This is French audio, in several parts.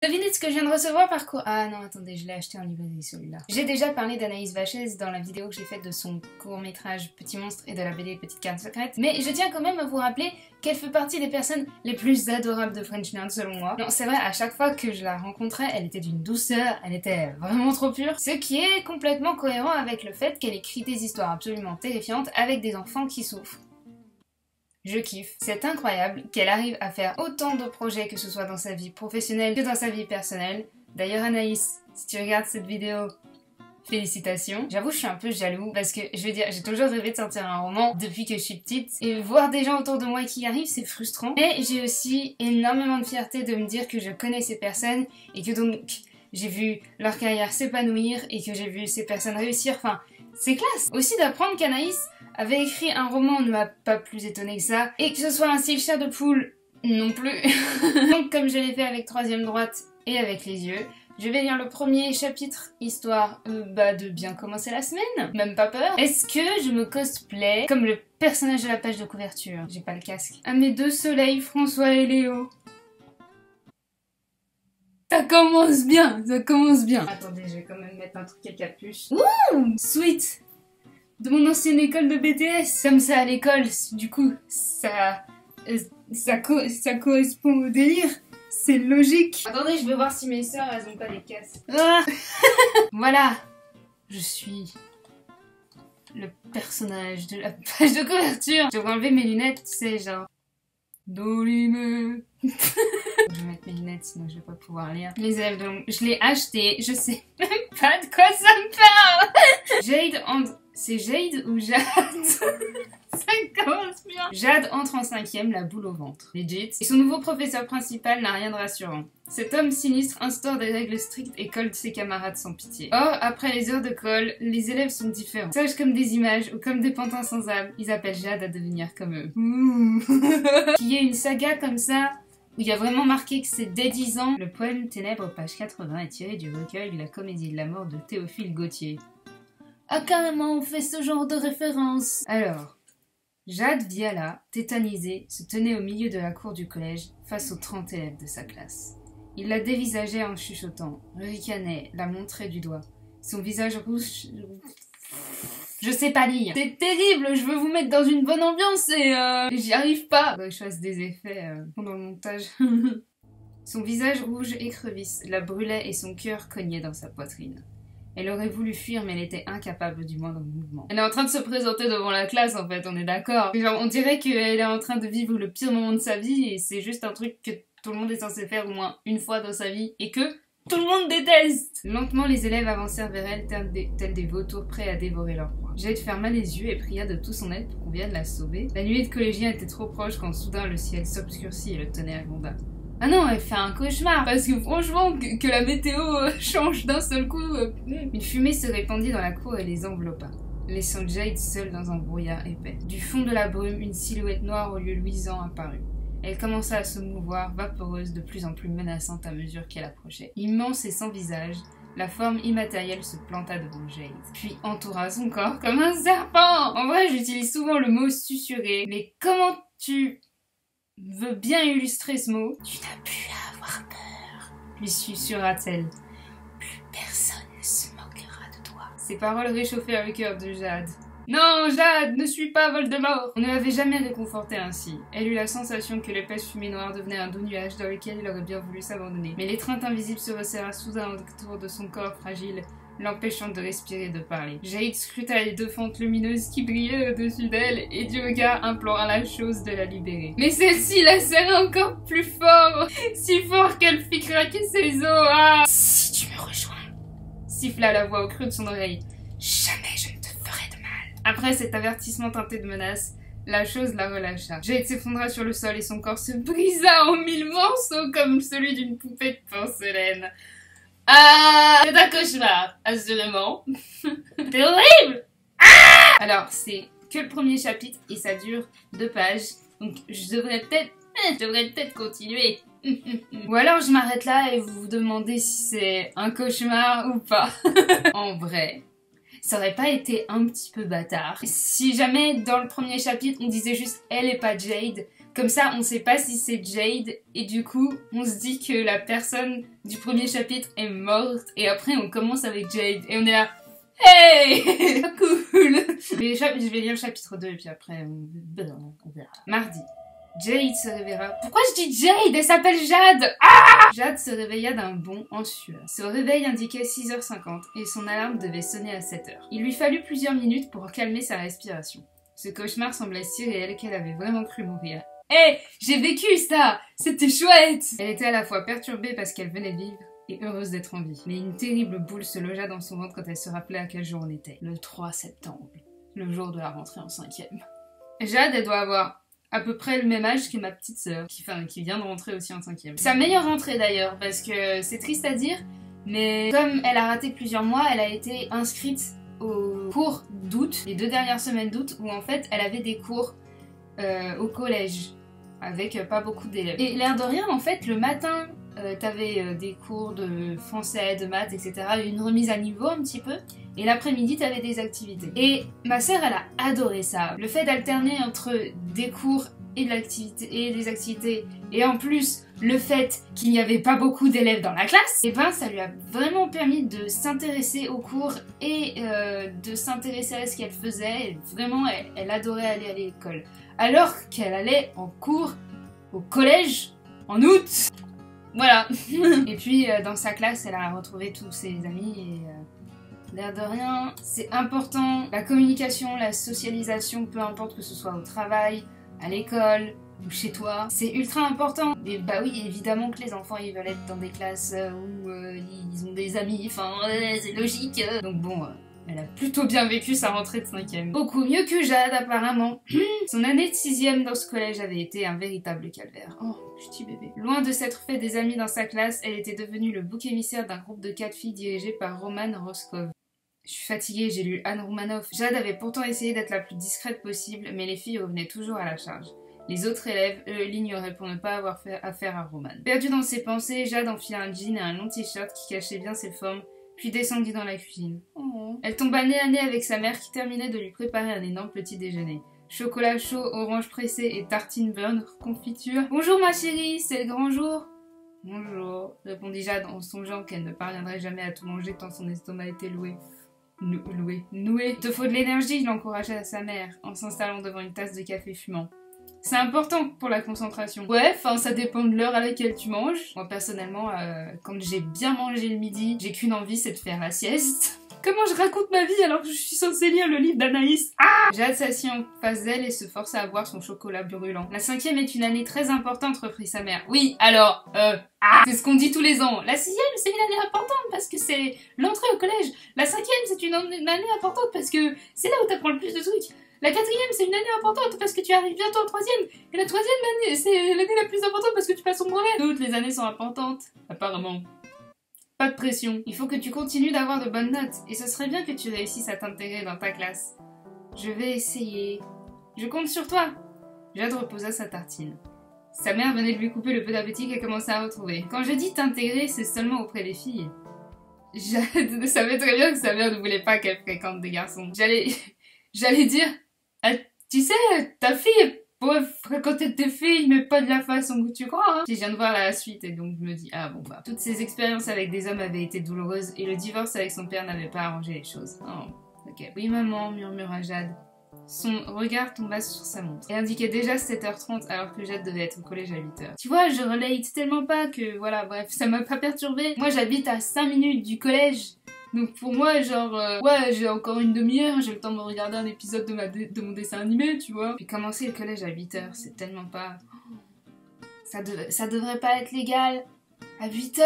Devinez ce que je viens de recevoir par courrier. Ah non, attendez, je l'ai acheté en librairie celui-là. J'ai déjà parlé d'Anaïs Vachès dans la vidéo que j'ai faite de son court-métrage Petit Monstre et de la BD Petite Carte Secrète, mais je tiens quand même à vous rappeler qu'elle fait partie des personnes les plus adorables de French Nerd selon moi. Non, c'est vrai, à chaque fois que je la rencontrais, elle était d'une douceur, elle était vraiment trop pure, ce qui est complètement cohérent avec le fait qu'elle écrit des histoires absolument terrifiantes avec des enfants qui souffrent. Je kiffe. C'est incroyable qu'elle arrive à faire autant de projets que ce soit dans sa vie professionnelle que dans sa vie personnelle. D'ailleurs Anaïs, si tu regardes cette vidéo, félicitations. J'avoue je suis un peu jaloux parce que je veux dire j'ai toujours rêvé de sortir un roman depuis que je suis petite et voir des gens autour de moi qui y arrivent c'est frustrant. Mais j'ai aussi énormément de fierté de me dire que je connais ces personnes et que donc j'ai vu leur carrière s'épanouir et que j'ai vu ces personnes réussir. Enfin c'est classe. Aussi d'apprendre qu'Anaïs avait écrit un roman ne m'a pas plus étonné que ça, et que ce soit un style chair de poule, non plus. Donc comme je l'ai fait avec Troisième Droite et avec Les Yeux, je vais lire le premier chapitre, histoire de bien commencer la semaine, même pas peur. Est-ce que je me cosplay comme le personnage de la page de couverture? J'ai pas le casque. Ah mes deux soleils, François et Léo. Ça commence bien, ça commence bien. Attendez, je vais quand même mettre un truc à capuche. Ouh, sweet. De mon ancienne école de BTS, comme ça à l'école, du coup, ça correspond au délire, c'est logique. Attendez, je vais voir si mes sœurs, elles ont pas des casques. Ah voilà, je suis le personnage de la page de couverture. Je vais enlever mes lunettes, tu sais, genre... Dolime. Je vais mettre mes lunettes, sinon je vais pas pouvoir lire. Les élèves de... Je l'ai acheté, je sais même pas de quoi ça me parle. Jade entre... C'est Jade ou Jade? Ça commence bien. Jade entre en 5ème, la boule au ventre. Legit. Et son nouveau professeur principal n'a rien de rassurant. Cet homme sinistre instaure des règles strictes et colle ses camarades sans pitié. Or, après les heures de colle, les élèves sont différents. Sages comme des images ou comme des pantins sans âme, ils appellent Jade à devenir comme eux. Qu'il y ait une saga comme ça, où il y a vraiment marqué que c'est dès 10 ans. Le poème Ténèbres, page 80, est tiré du recueil La comédie de la mort de Théophile Gautier. Ah carrément, on fait ce genre de référence. Alors, Jade Viala, tétanisée, se tenait au milieu de la cour du collège, face aux 30 élèves de sa classe. Il la dévisageait en chuchotant, ricanait, la montrait du doigt. Son visage rouge... Je sais pas lire. C'est terrible, je veux vous mettre dans une bonne ambiance et j'y arrive pas. Faudrait que je fasse des effets pendant le montage. Son visage rouge écrevisse la brûlait et son cœur cognait dans sa poitrine. Elle aurait voulu fuir mais elle était incapable du moindre mouvement. Elle est en train de se présenter devant la classe en fait, on est d'accord. Genre on dirait qu'elle est en train de vivre le pire moment de sa vie et c'est juste un truc que tout le monde est censé faire au moins une fois dans sa vie et que tout le monde déteste. Lentement les élèves avancèrent vers elle tels des vautours prêts à dévorer leur proie. Jade ferma les yeux et pria de tout son être pour qu'on vienne la sauver. La nuée de collégiens était trop proche quand soudain le ciel s'obscurcit et le tonnerre gronda. Ah non, elle fait un cauchemar, parce que franchement, que la météo change d'un seul coup... Une fumée se répandit dans la cour et les enveloppa, laissant Jade seule dans un brouillard épais. Du fond de la brume, une silhouette noire aux yeux luisants apparut. Elle commença à se mouvoir, vaporeuse, de plus en plus menaçante à mesure qu'elle approchait. Immense et sans visage, la forme immatérielle se planta devant Jade, puis entoura son corps comme un serpent. En vrai, j'utilise souvent le mot susurré, mais comment tu... veux bien illustrer ce mot? Tu n'as plus à avoir peur, lui susurra-t-elle. Plus personne ne se moquera de toi. Ces paroles réchauffèrent le cœur de Jade. Non, Jade, ne suis pas Voldemort! On ne l'avait jamais réconfortée ainsi. Elle eut la sensation que l'épaisse fumée noire devenait un doux nuage dans lequel il aurait bien voulu s'abandonner. Mais l'étreinte invisible se resserra soudain autour de son corps fragile, l'empêchant de respirer et de parler. Jade scruta les deux fentes lumineuses qui brillaient au-dessus d'elle et du regard implora la chose de la libérer. Mais celle-ci la serrait encore plus fort, si fort qu'elle fit craquer ses os. Ah! Si tu me rejoins, siffla la voix au creux de son oreille. Jamais je ne te ferai de mal. Après cet avertissement teinté de menace, la chose la relâcha. Jade s'effondra sur le sol et son corps se brisa en 1000 morceaux comme celui d'une poupée de porcelaine. Ah, c'est un cauchemar, assurément. C'est horrible. Ah! Alors, c'est que le premier chapitre et ça dure 2 pages. Donc, je devrais peut-être continuer. Ou alors, je m'arrête là et vous vous demandez si c'est un cauchemar ou pas. En vrai, ça aurait pas été un petit peu bâtard si jamais dans le premier chapitre on disait juste elle et pas Jade Comme ça, on sait pas si c'est Jade, et du coup, on se dit que la personne du premier chapitre est morte, et après on commence avec Jade, et on est là, hey, cool. Je vais lire le chapitre 2, et puis après, on verra. Mardi. Jade se réveilla. Pourquoi je dis Jade? Elle s'appelle Jade! Ah! Jade se réveilla d'un bond en sueur. Son réveil indiquait 6h50 et son alarme devait sonner à 7h. Il lui fallut plusieurs minutes pour calmer sa respiration. Ce cauchemar semblait si réel qu'elle avait vraiment cru mourir. Hé, j'ai vécu ça! C'était chouette! Elle était à la fois perturbée parce qu'elle venait de vivre et heureuse d'être en vie. Mais une terrible boule se logea dans son ventre quand elle se rappelait à quel jour on était. Le 3 septembre, le jour de la rentrée en 5e. Jade, elle doit avoir à peu près le même âge que ma petite sœur, qui vient de rentrer aussi en 5e. Sa meilleure rentrée d'ailleurs, parce que c'est triste à dire, mais comme elle a raté plusieurs mois, elle a été inscrite au cours d'août, les 2 dernières semaines d'août, où en fait elle avait des cours au collège, avec pas beaucoup d'élèves. Et l'air de rien, en fait, le matin, t'avais des cours de français, de maths, etc., une remise à niveau un petit peu, et l'après-midi, t'avais des activités. Et ma sœur, elle a adoré ça. Le fait d'alterner entre des cours et des activités, et en plus, le fait qu'il n'y avait pas beaucoup d'élèves dans la classe, et ben ça lui a vraiment permis de s'intéresser aux cours et de s'intéresser à ce qu'elle faisait. Et vraiment, elle adorait aller à l'école. Alors qu'elle allait en cours au collège en août. Voilà. Et puis, dans sa classe, elle a retrouvé tous ses amis et... l'air de rien, c'est important, la communication, la socialisation, peu importe que ce soit au travail, à l'école ou chez toi, c'est ultra important. Et bah oui, évidemment que les enfants ils veulent être dans des classes où ils ont des amis, enfin c'est logique. Donc bon, elle a plutôt bien vécu sa rentrée de 5e. Beaucoup mieux que Jade apparemment. Son année de 6e dans ce collège avait été un véritable calvaire. Oh, petit bébé. Loin de s'être fait des amis dans sa classe, elle était devenue le bouc émissaire d'un groupe de 4 filles dirigé par Roman Roscoe. Je suis fatiguée, j'ai lu Anne Romanoff. Jade avait pourtant essayé d'être la plus discrète possible, mais les filles revenaient toujours à la charge. Les autres élèves, eux, l'ignoraient pour ne pas avoir fait affaire à Roman. Perdue dans ses pensées, Jade enfila un jean et un long t-shirt qui cachait bien ses formes, puis descendit dans la cuisine. Oh. Elle tomba nez à nez avec sa mère qui terminait de lui préparer un énorme petit déjeuner. Chocolat chaud, orange pressé et tartine beurre, confiture. « Bonjour ma chérie, c'est le grand jour !»« Bonjour », répondit Jade en songeant qu'elle ne parviendrait jamais à tout manger tant son estomac était noué. Il te faut de l'énergie, l'encourageait sa mère, en s'installant devant une tasse de café fumant. C'est important pour la concentration. Ouais, enfin ça dépend de l'heure à laquelle tu manges. Moi personnellement, quand j'ai bien mangé le midi, j'ai qu'une envie, c'est de faire la sieste. Comment je raconte ma vie alors que je suis censée lire le livre d'Anaïs? Ah! Jade s'assit en face d'elle et se força à boire son chocolat brûlant. La 5e est une année très importante, reprit sa mère. Oui, alors, c'est ce qu'on dit tous les ans. La 6e, c'est une année importante parce que c'est l'entrée au collège. La 5e, c'est une année importante parce que c'est là où t'apprends le plus de trucs. La 4e, c'est une année importante parce que tu arrives bientôt en 3e. Et la 3e année, c'est l'année la plus importante parce que tu passes ton brevet. Toutes les années sont importantes, apparemment. Pas de pression. Il faut que tu continues d'avoir de bonnes notes. Et ce serait bien que tu réussisses à t'intégrer dans ta classe. Je vais essayer. Je compte sur toi. Jade reposa sa tartine. Sa mère venait de lui couper le peu d'appétit qu'elle commençait à retrouver. Quand je dis t'intégrer, c'est seulement auprès des filles. Jade savait très bien que sa mère ne voulait pas qu'elle fréquente des garçons. J'allais dire... tu sais, ta fille pourrait fréquenter tes filles, mais pas de la façon que tu crois, hein. Je viens de voir la suite et donc je me dis, ah bon bah. Toutes ses expériences avec des hommes avaient été douloureuses et le divorce avec son père n'avait pas arrangé les choses. Oh, ok. Oui maman, murmura Jade. Son regard tomba sur sa montre et indiquait déjà 7h30 alors que Jade devait être au collège à 8h. Tu vois, je relate tellement pas que voilà, bref, ça m'a pas perturbée. Moi j'habite à 5 minutes du collège. Donc pour moi, genre, ouais, j'ai encore une demi-heure, j'ai le temps de me regarder un épisode de mon dessin animé, tu vois. Puis commencer le collège à 8h, c'est tellement pas... Ça devrait pas être légal. À 8h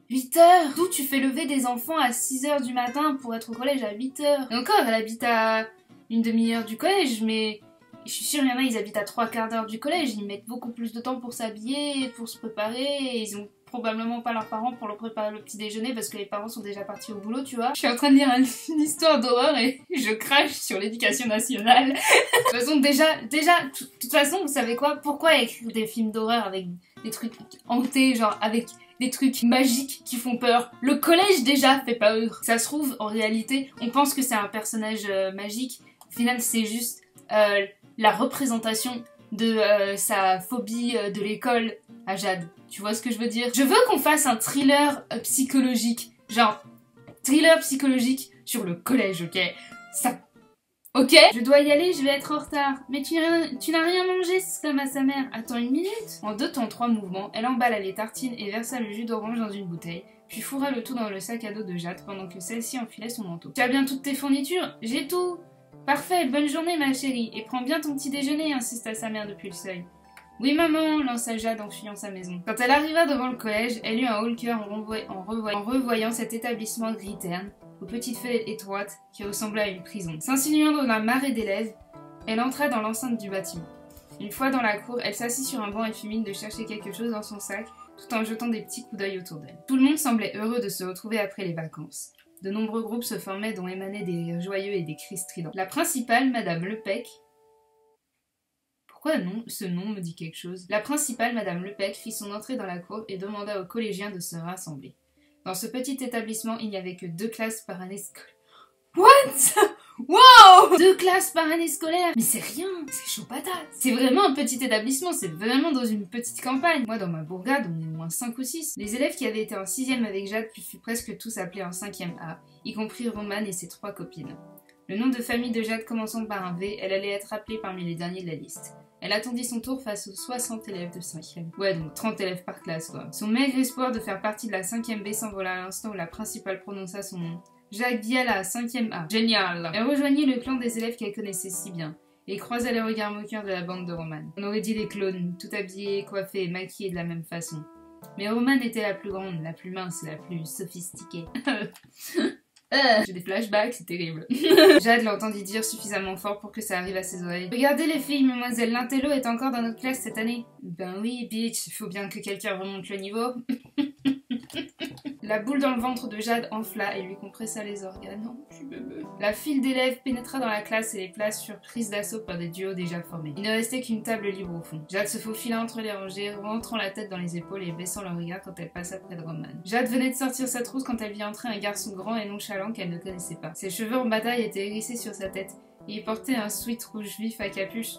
8h. D'où tu fais lever des enfants à 6h du matin pour être au collège à 8h. Et encore, elle habite à une demi-heure du collège, mais... Je suis sûre, il y en a, ils habitent à 3/4 d'heure du collège, ils mettent beaucoup plus de temps pour s'habiller, pour se préparer, et ils ont probablement pas leurs parents pour leur préparer le petit déjeuner parce que les parents sont déjà partis au boulot, tu vois. Je suis en train de lire une histoire d'horreur et je crache sur l'éducation nationale. De toute façon, déjà, de toute façon, vous savez quoi? Pourquoi écrire des films d'horreur avec des trucs hantés, genre avec des trucs magiques qui font peur? Le collège déjà fait peur. Ça se trouve, en réalité, on pense que c'est un personnage magique. Au final, c'est juste la représentation de sa phobie de l'école à Jade. Tu vois ce que je veux dire? Je veux qu'on fasse un thriller psychologique. Genre, thriller psychologique sur le collège, ok? Ça... Ok? Je dois y aller, je vais être en retard. Mais tu n'as rien mangé, s'exclama sa mère. Attends une minute. En 2 temps 3 mouvements, elle emballa les tartines et versa le jus d'orange dans une bouteille, puis fourra le tout dans le sac à dos de Jade pendant que celle-ci enfilait son manteau. Tu as bien toutes tes fournitures? J'ai tout. Parfait, bonne journée ma chérie, et prends bien ton petit déjeuner, insista sa mère depuis le seuil. Oui maman, lança Jade en fuyant sa maison. Quand elle arriva devant le collège, elle eut un haut-le-cœur en revoyant cet établissement gris terne, aux petites fenêtres étroites qui ressemblaient à une prison. S'insinuant dans la marée d'élèves, elle entra dans l'enceinte du bâtiment. Une fois dans la cour, elle s'assit sur un banc et fit mine de chercher quelque chose dans son sac, tout en jetant des petits coups d'œil autour d'elle. Tout le monde semblait heureux de se retrouver après les vacances. De nombreux groupes se formaient dont émanaient des rires joyeux et des cris stridents. La principale, Madame Lepec... Pourquoi non? Ce nom me dit quelque chose. La principale, Madame Lepec, fit son entrée dans la cour et demanda aux collégiens de se rassembler. Dans ce petit établissement, il n'y avait que 2 classes par année scolaire. What? Wow! 2 classes par année scolaire! Mais c'est rien, c'est chaud patate! C'est vraiment un petit établissement, c'est vraiment dans une petite campagne. Moi, dans ma bourgade, on est au moins 5 ou 6. Les élèves qui avaient été en 6e avec Jade furent presque tous appelés en 5e A, y compris Romane et ses 3 copines. Le nom de famille de Jade commençant par un V, elle allait être appelée parmi les derniers de la liste. Elle attendit son tour face aux 60 élèves de 5e. Ouais, donc 30 élèves par classe, quoi. Son maigre espoir de faire partie de la 5e B s'envola à l'instant où la principale prononça son nom. Jade Viala, 5e A. Génial! Elle rejoignit le clan des élèves qu'elle connaissait si bien, et croisa les regards moqueurs de la bande de Romane. On aurait dit des clones, tout habillés, coiffés et maquillés de la même façon. Mais Romane était la plus grande, la plus mince et la plus sophistiquée. J'ai des flashbacks, c'est terrible. Jade l'entendit dire suffisamment fort pour que ça arrive à ses oreilles. Regardez les filles, mademoiselle Lintello est encore dans notre classe cette année. Ben oui, bitch, il faut bien que quelqu'un remonte le niveau. La boule dans le ventre de Jade enfla et lui compressa les organes. Non, je suis bébé. La file d'élèves pénétra dans la classe et les places furent prises d'assaut par des duos déjà formés. Il ne restait qu'une table libre au fond. Jade se faufila entre les rangées, rentrant la tête dans les épaules et baissant le regard quand elle passa près de Romane. Jade venait de sortir sa trousse quand elle vit entrer un garçon grand et nonchalant qu'elle ne connaissait pas. Ses cheveux en bataille étaient hérissés sur sa tête et il portait un sweat rouge vif à capuche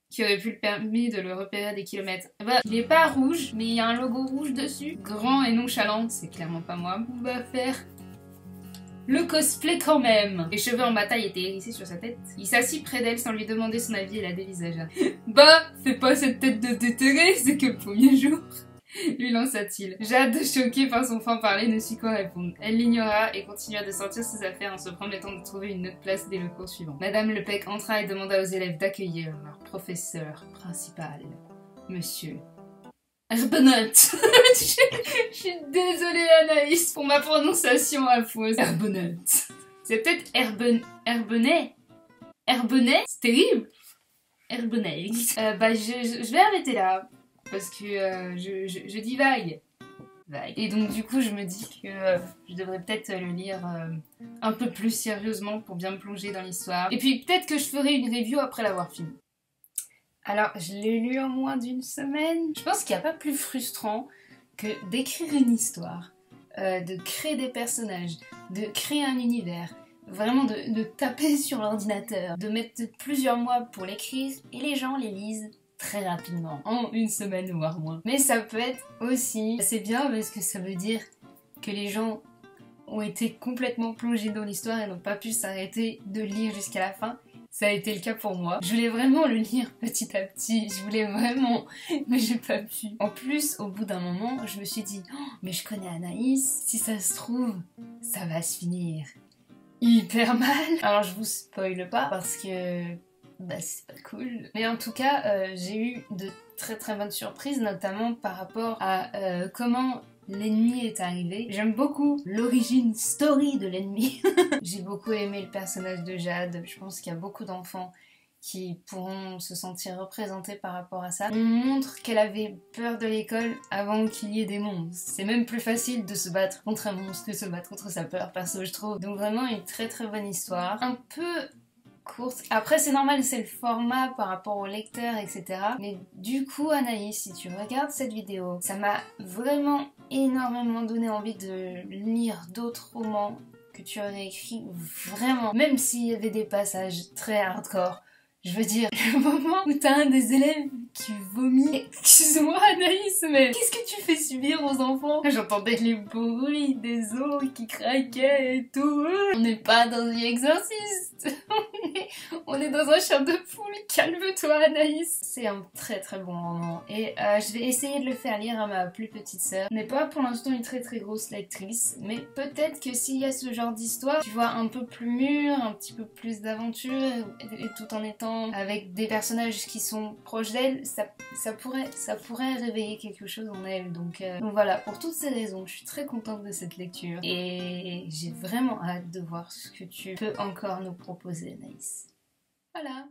qui aurait pu le permettre de le repérer à des kilomètres. Bah, il est pas rouge, mais il y a un logo rouge dessus. Grand et nonchalant, c'est clairement pas moi. On va faire le cosplay quand même. Les cheveux en bataille étaient hérissés sur sa tête. Il s'assit près d'elle sans lui demander son avis et la dévisagea. Bah, fais pas cette tête de déterré, c'est que le premier jour. Lui lança-t-il. Jade, choquée par son franc-parler, ne sut quoi répondre. Elle l'ignora et continua de sortir ses affaires en se promettant de trouver une autre place dès le cours suivant. Madame Lepec entra et demanda aux élèves d'accueillir leur professeur principal, Monsieur Herbonnet. Je suis désolée Anaïs pour ma prononciation affreuse. Herbonnet. C'est peut-être Herbonnet. Herbonnet? C'est terrible. Herbonnet. Bah je vais arrêter là. Parce que je divague. Et donc du coup je me dis que je devrais peut-être le lire un peu plus sérieusement pour bien me plonger dans l'histoire. Et puis peut-être que je ferai une review après l'avoir fini. Alors je l'ai lu en moins d'une semaine. Je pense qu'il n'y a pas plus frustrant que d'écrire une histoire, de créer des personnages, de créer un univers. Vraiment de taper sur l'ordinateur, de mettre plusieurs mois pour l'écrire et les gens les lisent très rapidement, en une semaine voire moins. Mais ça peut être aussi assez bien parce que ça veut dire que les gens ont été complètement plongés dans l'histoire et n'ont pas pu s'arrêter de lire jusqu'à la fin. Ça a été le cas pour moi. Je voulais vraiment le lire petit à petit, je voulais vraiment, mais j'ai pas pu. En plus, au bout d'un moment, je me suis dit oh, mais je connais Anaïs, si ça se trouve, ça va se finir hyper mal. Alors je vous spoile pas parce que bah c'est pas cool. Mais en tout cas, j'ai eu de très très bonnes surprises, notamment par rapport à comment l'ennemi est arrivé. J'aime beaucoup l'origine story de l'ennemi. J'ai beaucoup aimé le personnage de Jade. Je pense qu'il y a beaucoup d'enfants qui pourront se sentir représentés par rapport à ça. On montre qu'elle avait peur de l'école avant qu'il y ait des monstres. C'est même plus facile de se battre contre un monstre que de se battre contre sa peur, perso je trouve. Donc vraiment une très très bonne histoire. Un peu courte. Après c'est normal, c'est le format par rapport au lecteur, etc. Mais du coup Anaïs, si tu regardes cette vidéo, ça m'a vraiment énormément donné envie de lire d'autres romans que tu aurais écrits, vraiment. Même s'il y avait des passages très hardcore, Je veux dire, le moment où t'as un des élèves qui vomit. Excuse-moi Anaïs, mais qu'est-ce que tu fais subir aux enfants? J'entendais les bruits des os qui craquaient et tout. On n'est pas dans un exorciste. On est dans un champ de poule. Calme-toi Anaïs. C'est un très très bon roman. Et je vais essayer de le faire lire à ma plus petite sœur. Elle n'est pas pour l'instant une très très grosse lectrice, mais peut-être que s'il y a ce genre d'histoire, tu vois, un peu plus mûr, un petit peu plus d'aventure, et tout en étant avec des personnages qui sont proches d'elle, ça pourrait réveiller quelque chose en elle. Donc voilà, pour toutes ces raisons, je suis très contente de cette lecture et j'ai vraiment hâte de voir ce que tu peux encore nous proposer, Anaïs. Voilà.